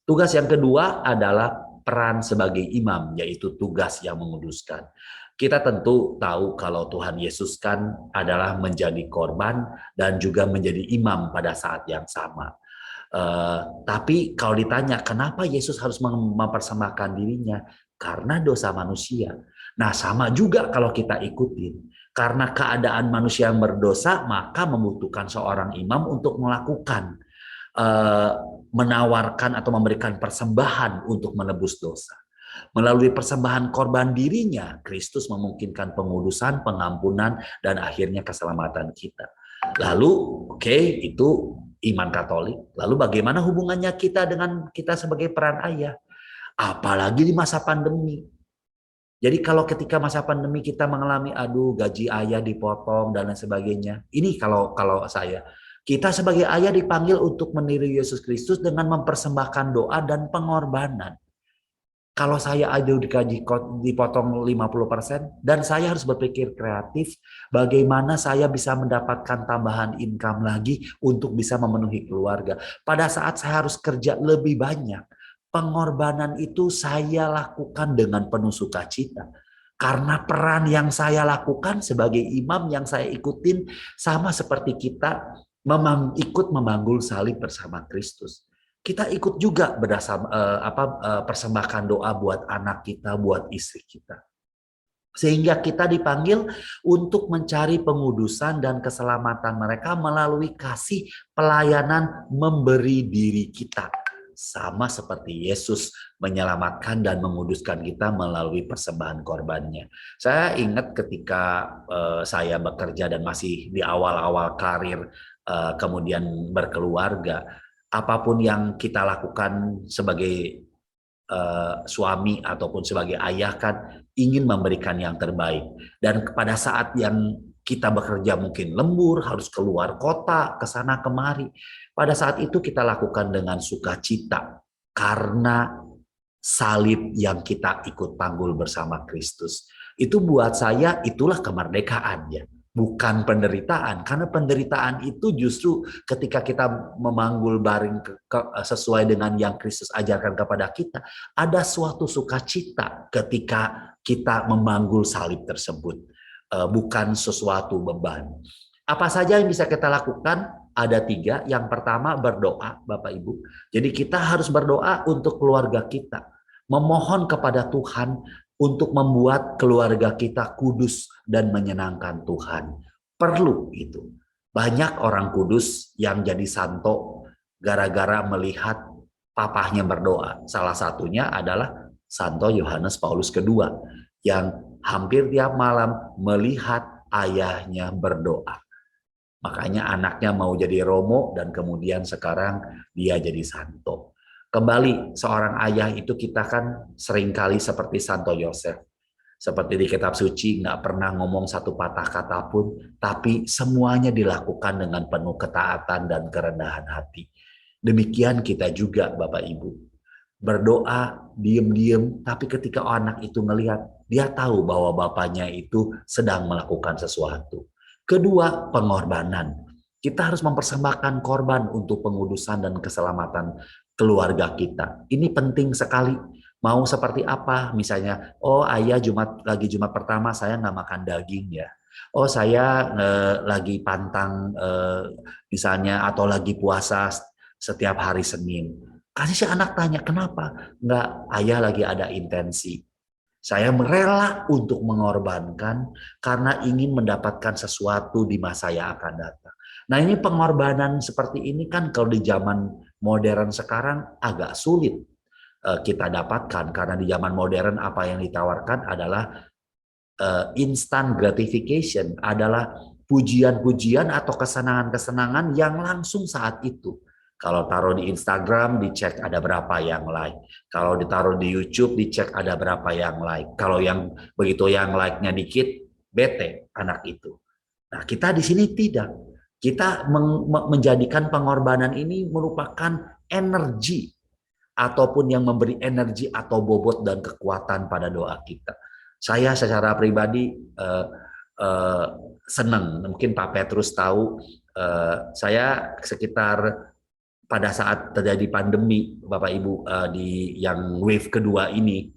Tugas yang kedua adalah peran sebagai imam, yaitu tugas yang menguduskan. Kita tentu tahu kalau Tuhan Yesus kan adalah menjadi korban dan juga menjadi imam pada saat yang sama. Tapi kalau ditanya kenapa Yesus harus mempersembahkan dirinya? Karena dosa manusia. Nah, sama juga kalau kita ikutin. Karena keadaan manusia yang berdosa, maka membutuhkan seorang imam untuk melakukan, eh, menawarkan atau memberikan persembahan untuk menebus dosa. Melalui persembahan korban dirinya, Kristus memungkinkan pengudusan, pengampunan, dan akhirnya keselamatan kita. Lalu, oke, itu iman Katolik. Lalu bagaimana hubungannya kita dengan kita sebagai peran ayah? Apalagi di masa pandemi. Jadi kalau ketika masa pandemi kita mengalami aduh gaji ayah dipotong dan lain sebagainya. Ini kalau saya kita sebagai ayah dipanggil untuk meniru Yesus Kristus dengan mempersembahkan doa dan pengorbanan. Kalau saya ada dikaji dipotong 50% dan saya harus berpikir kreatif bagaimana saya bisa mendapatkan tambahan income lagi untuk bisa memenuhi keluarga. Pada saat saya harus kerja lebih banyak, pengorbanan itu saya lakukan dengan penuh sukacita. Karena peran yang saya lakukan sebagai imam yang saya ikutin sama seperti kita ikut memanggul salib bersama Kristus. Kita ikut juga persembahkan doa buat anak kita, buat istri kita. Sehingga kita dipanggil untuk mencari pengudusan dan keselamatan mereka melalui kasih pelayanan memberi diri kita. Sama seperti Yesus menyelamatkan dan menguduskan kita melalui persembahan korbannya. Saya ingat ketika saya bekerja dan masih di awal-awal karir, kemudian berkeluarga, apapun yang kita lakukan sebagai suami ataupun sebagai ayah kan ingin memberikan yang terbaik. Dan pada saat yang kita bekerja mungkin lembur, harus keluar kota, ke sana kemari. Pada saat itu kita lakukan dengan sukacita karena salib yang kita ikut panggul bersama Kristus. Itu buat saya itulah kemerdekaan ya. Bukan penderitaan, karena penderitaan itu justru ketika kita memanggul baring sesuai dengan yang Kristus ajarkan kepada kita, ada suatu sukacita ketika kita memanggul salib tersebut, bukan sesuatu beban. Apa saja yang bisa kita lakukan? Ada 3. Yang pertama berdoa, Bapak Ibu. Jadi kita harus berdoa untuk keluarga kita, memohon kepada Tuhan untuk membuat keluarga kita kudus dan menyenangkan Tuhan. Perlu itu. Banyak orang kudus yang jadi santo gara-gara melihat papahnya berdoa. Salah satunya adalah Santo Yohanes Paulus II yang hampir tiap malam melihat ayahnya berdoa. Makanya anaknya mau jadi Romo dan kemudian sekarang dia jadi santo. Kembali, seorang ayah itu kita kan seringkali seperti Santo Yosef. Seperti di kitab suci, nggak pernah ngomong satu patah kata pun, tapi semuanya dilakukan dengan penuh ketaatan dan kerendahan hati. Demikian kita juga, Bapak Ibu. Berdoa, diem-diem, tapi ketika anak itu ngelihat, dia tahu bahwa bapaknya itu sedang melakukan sesuatu. Kedua, pengorbanan. Kita harus mempersembahkan korban untuk pengudusan dan keselamatan keluarga kita. Ini penting sekali. Mau seperti apa? Misalnya, oh ayah Jumat pertama saya nggak makan daging ya. Oh saya lagi pantang misalnya atau lagi puasa setiap hari Senin. Kasih si anak tanya kenapa? Nggak, ayah lagi ada intensi. Saya rela untuk mengorbankan karena ingin mendapatkan sesuatu di masa yang akan datang. Nah ini pengorbanan seperti ini kan kalau di zaman modern sekarang agak sulit kita dapatkan. Karena di zaman modern apa yang ditawarkan adalah instant gratification, adalah pujian-pujian atau kesenangan-kesenangan yang langsung saat itu. Kalau taruh di Instagram, dicek ada berapa yang like. Kalau ditaruh di YouTube, dicek ada berapa yang like. Kalau yang begitu yang like-nya dikit, bete anak itu. Nah, kita di sini tidak. Kita menjadikan pengorbanan ini merupakan energi ataupun yang memberi energi atau bobot dan kekuatan pada doa kita. Saya secara pribadi uh, senang. Mungkin Pak Petrus tahu, saya sekitar pada saat terjadi pandemi, Bapak Ibu, di yang wave kedua ini,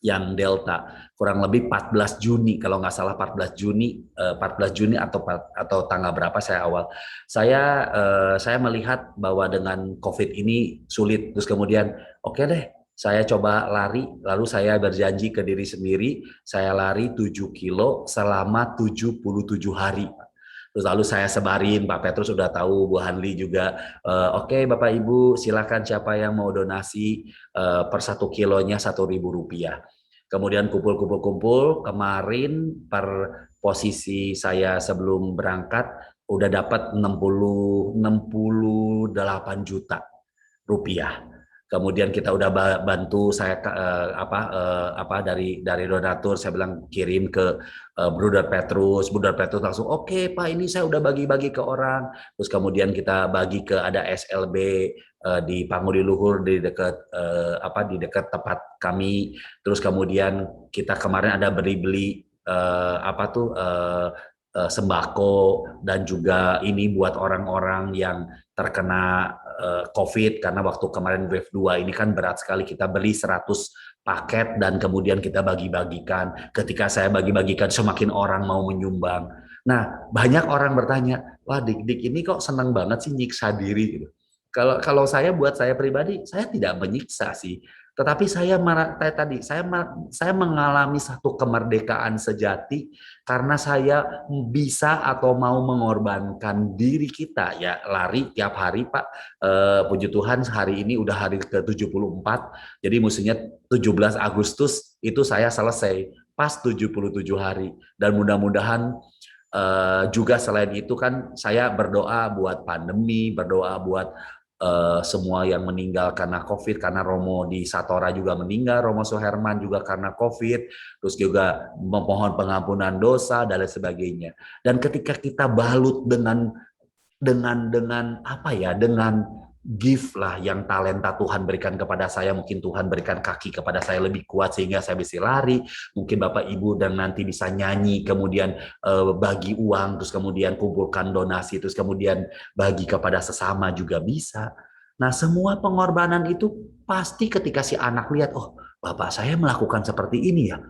yang Delta, kurang lebih 14 Juni kalau nggak salah, 14 Juni 14 Juni atau tanggal berapa saya awal, saya melihat bahwa dengan COVID ini sulit, terus kemudian oke deh, saya coba lari, lalu saya berjanji ke diri sendiri, saya lari 7 kilo selama 77 hari. Terus lalu saya sebarin, Pak Petrus sudah tahu, Bu Hanli juga, oke Bapak Ibu silakan siapa yang mau donasi, per 1 kilonya Rp1.000. Kemudian kumpul-kumpul, kemarin per posisi saya sebelum berangkat udah dapat 68 juta rupiah. Kemudian kita udah bantu, saya dari donatur saya bilang kirim ke Bruder Petrus langsung oke Pak, ini saya udah bagi-bagi ke orang. Terus kemudian kita bagi ke ada SLB di Pangudi Luhur di dekat di dekat tempat kami. Terus kemudian kita kemarin ada beli-beli sembako, dan juga ini buat orang-orang yang terkena COVID, karena waktu kemarin wave 2 ini kan berat sekali, kita beli 100 paket dan kemudian kita bagi-bagikan. Ketika saya bagi-bagikan, semakin orang mau menyumbang. Nah, banyak orang bertanya, wah Dik ini kok senang banget sih nyiksa diri gitu. Kalau saya, buat saya pribadi, saya tidak menyiksa sih, tetapi saya mengalami satu kemerdekaan sejati karena saya bisa atau mau mengorbankan diri kita, ya lari tiap hari Pak. Puji Tuhan hari ini udah hari ke-74, jadi mestinya 17 Agustus itu saya selesai pas 77 hari, dan mudah-mudahan juga selain itu kan saya berdoa buat pandemi, berdoa buat semua yang meninggal karena COVID, karena Romo di Satora juga meninggal, Romo Suherman juga karena COVID, terus juga memohon pengampunan dosa dan lain sebagainya. Dan ketika kita balut dengan apa ya, dengan gift lah yang talenta Tuhan berikan kepada saya, mungkin Tuhan berikan kaki kepada saya lebih kuat sehingga saya bisa lari, mungkin Bapak Ibu dan nanti bisa nyanyi, kemudian bagi uang, terus kemudian kumpulkan donasi, terus kemudian bagi kepada sesama juga bisa. Nah, semua pengorbanan itu pasti ketika si anak lihat, oh Bapak saya melakukan seperti ini ya,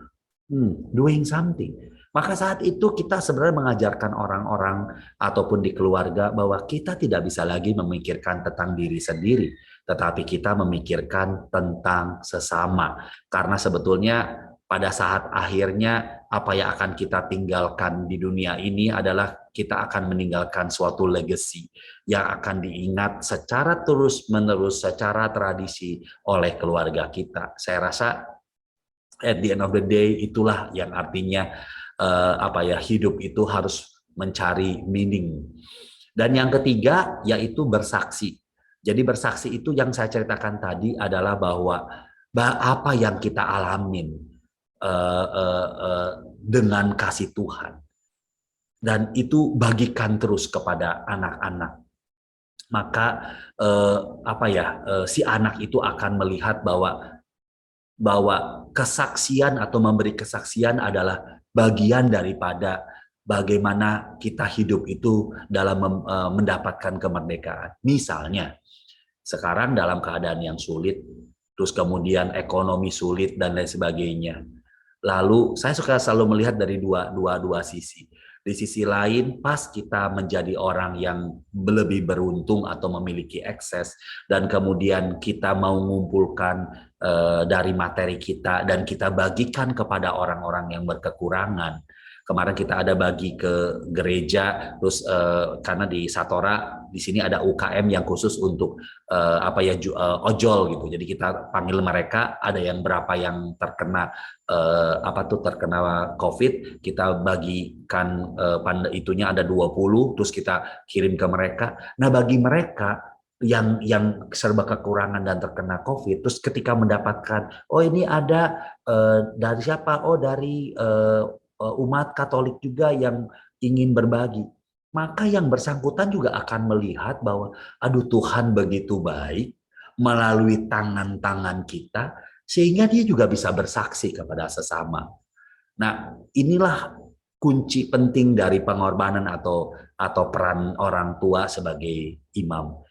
doing something. Maka saat itu kita sebenarnya mengajarkan orang-orang ataupun di keluarga bahwa kita tidak bisa lagi memikirkan tentang diri sendiri, tetapi kita memikirkan tentang sesama. Karena sebetulnya pada saat akhirnya apa yang akan kita tinggalkan di dunia ini adalah kita akan meninggalkan suatu legacy yang akan diingat secara terus-menerus, secara tradisi oleh keluarga kita. Saya rasa at the end of the day itulah yang artinya hidup itu harus mencari meaning. Dan yang ketiga yaitu bersaksi. Jadi bersaksi itu yang saya ceritakan tadi adalah bahwa apa yang kita alamin dengan kasih Tuhan, dan itu bagikan terus kepada anak-anak. Maka si anak itu akan melihat bahwa kesaksian atau memberi kesaksian adalah bagian daripada bagaimana kita hidup itu dalam mendapatkan kemerdekaan. Misalnya, sekarang dalam keadaan yang sulit, terus kemudian ekonomi sulit dan lain sebagainya. Lalu saya suka selalu melihat dari dua sisi. Di sisi lain, pas kita menjadi orang yang lebih beruntung atau memiliki akses, dan kemudian kita mau mengumpulkan dari materi kita dan kita bagikan kepada orang-orang yang berkekurangan. Kemarin kita ada bagi ke gereja, terus karena di Satora di sini ada UKM yang khusus untuk ojol gitu. Jadi kita panggil mereka, ada yang berapa yang terkena terkena COVID, kita bagikan itunya ada 20, terus kita kirim ke mereka. Nah, bagi mereka yang serba kekurangan dan terkena COVID, terus ketika mendapatkan, oh ini ada dari siapa? Oh dari umat Katolik juga yang ingin berbagi. Maka yang bersangkutan juga akan melihat bahwa, aduh Tuhan begitu baik melalui tangan-tangan kita, sehingga dia juga bisa bersaksi kepada sesama. Nah, inilah kunci penting dari pengorbanan atau peran orang tua sebagai imam.